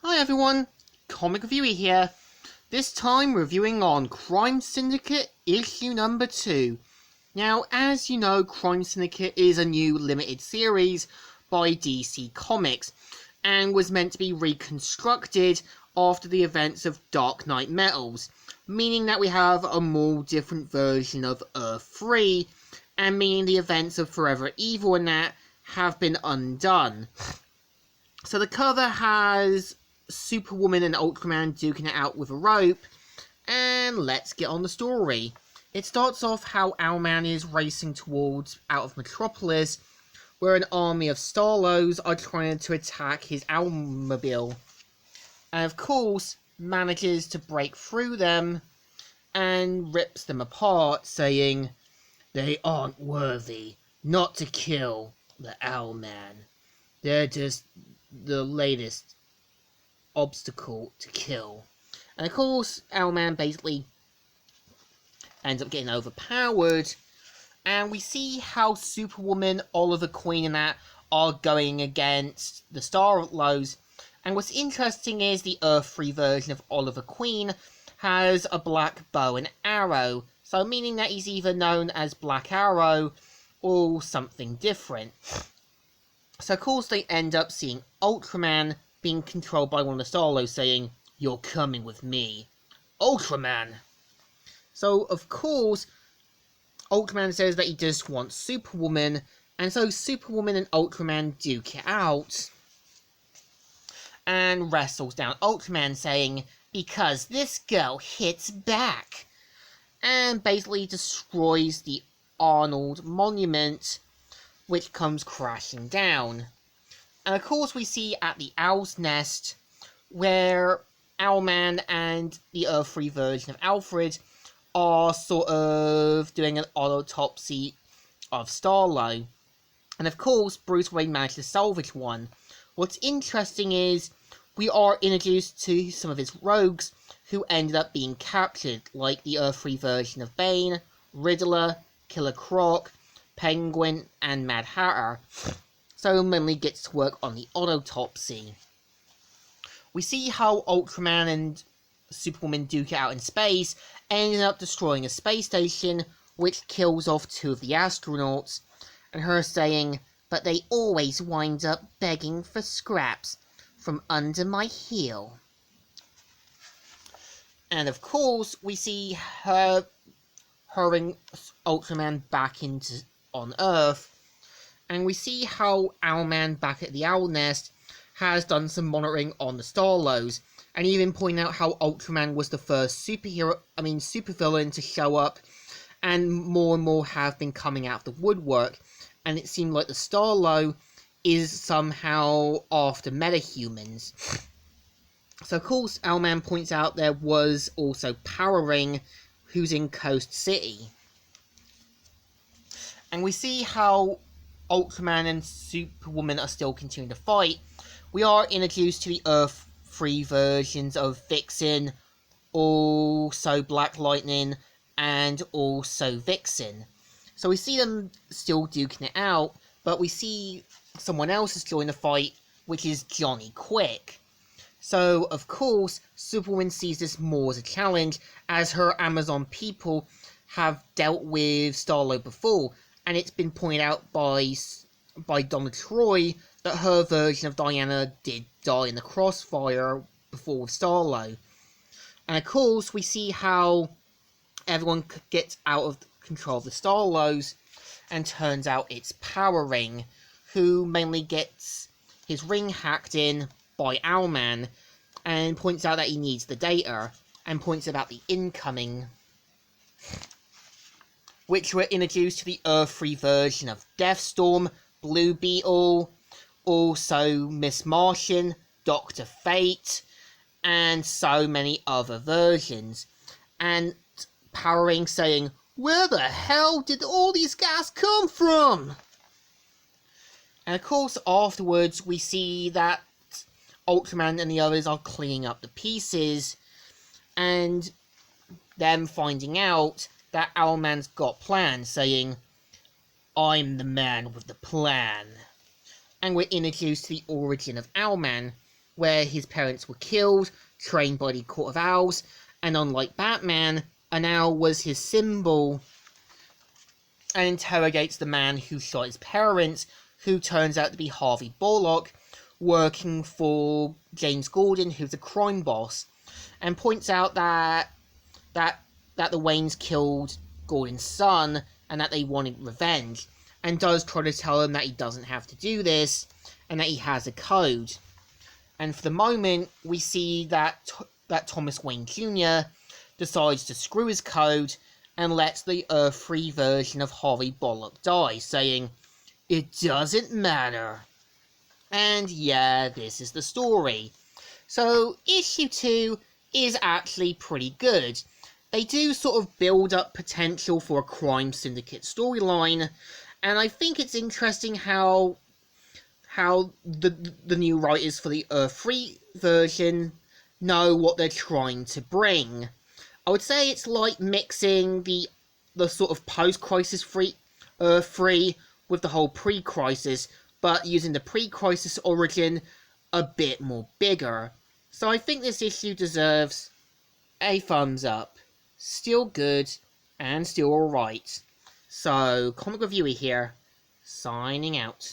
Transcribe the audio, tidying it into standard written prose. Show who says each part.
Speaker 1: Hi everyone, Comic Reviewer here. This time reviewing on Crime Syndicate issue number 2. Now, as you know, Crime Syndicate is a new limited series by DC Comics and was meant to be reconstructed after the events of Dark Knight Metals, meaning that we have a more different version of Earth 3 and meaning the events of Forever Evil and that have been undone. So the cover has Superwoman and Ultraman duking it out with a rope, and let's get on the story. It starts off how Owlman is racing towards out of Metropolis, where an army of Starlos are trying to attack his Owlmobile, and of course manages to break through them and rips them apart, saying, "They aren't worthy not to kill the Owlman. They're just the latest obstacle to kill." And of course, Owlman basically ends up getting overpowered, and we see how Superwoman, Oliver Queen and that are going against the Starlos. And what's interesting is the Earth 3 version of Oliver Queen has a black bow and arrow, so meaning that he's either known as Black Arrow or something different. So of course they end up seeing Ultraman being controlled by one of the Starlos, saying, "You're coming with me, Ultraman." So of course Ultraman says that he just wants Superwoman, and so Superwoman and Ultraman duke it out and wrestles down Ultraman, saying, "Because this girl hits back," and basically destroys the Arnold Monument, which comes crashing down. And of course we see at the Owl's Nest where Owlman and the Earth 3 version of Alfred are sort of doing an autopsy of Starlo. And of course Bruce Wayne managed to salvage one. What's interesting is we are introduced to some of his rogues who ended up being captured, like the Earth 3 version of Bane, Riddler, Killer Croc, Penguin, and Mad Hatter. So mainly gets to work on the autopsy. We see how Ultraman and Superwoman duke it out in space, ending up destroying a space station, which kills off 2 of the astronauts, and her saying, "But they always wind up begging for scraps from under my heel." And of course, we see her hurrying Ultraman back on Earth, and we see how Owlman back at the Owl Nest has done some monitoring on the Starlos, and even point out how Ultraman was the first supervillain to show up, and more have been coming out of the woodwork, and it seemed like the Starlo is somehow after metahumans. So of course Owlman points out there was also Power Ring, who's in Coast City. And we see how Ultraman and Superwoman are still continuing to fight. We are introduced to the Earth 3 versions of Vixen, also Black Lightning, and also Vixen. So we see them still duking it out, but we see someone else has joined the fight, which is Johnny Quick. So, of course, Superwoman sees this more as a challenge, as her Amazon people have dealt with Starlo before, and it's been pointed out by Donna Troy that her version of Diana did die in the crossfire before with Starlo. And of course, we see how everyone gets out of control of the Starlos, and turns out it's Power Ring, who mainly gets his ring hacked in by Owlman, and points out that he needs the data, and points about the incoming, which were introduced to the Earth 3 version of Deathstorm, Blue Beetle, also Miss Martian, Dr. Fate, and so many other versions. And Power Ring saying, "Where the hell did all these guys come from?" And of course afterwards we see that Ultraman and the others are cleaning up the pieces, and them finding out that Owlman's got plans, saying, "I'm the man with the plan." And we're introduced to the origin of Owlman, where his parents were killed, trained by the Court of Owls, and unlike Batman, an owl was his symbol, and interrogates the man who shot his parents, who turns out to be Harvey Bullock, working for James Gordon, who's a crime boss, and points out that the Waynes killed Gordon's son and that they wanted revenge, and does try to tell him that he doesn't have to do this and that he has a code. And for the moment, we see that Thomas Wayne Jr. decides to screw his code and lets the Earth-free version of Harvey Bullock die, saying, "It doesn't matter." And yeah, this is the story. So, issue 2 is actually pretty good. They do sort of build up potential for a crime syndicate storyline, and I think it's interesting how the new writers for the Earth-free version know what they're trying to bring. I would say it's like mixing the sort of post-crisis Earth-free with the whole pre-crisis, but using the pre-crisis origin a bit more bigger. So I think this issue deserves a thumbs up. Still good, and still alright. So, Comic Reviewer here, signing out.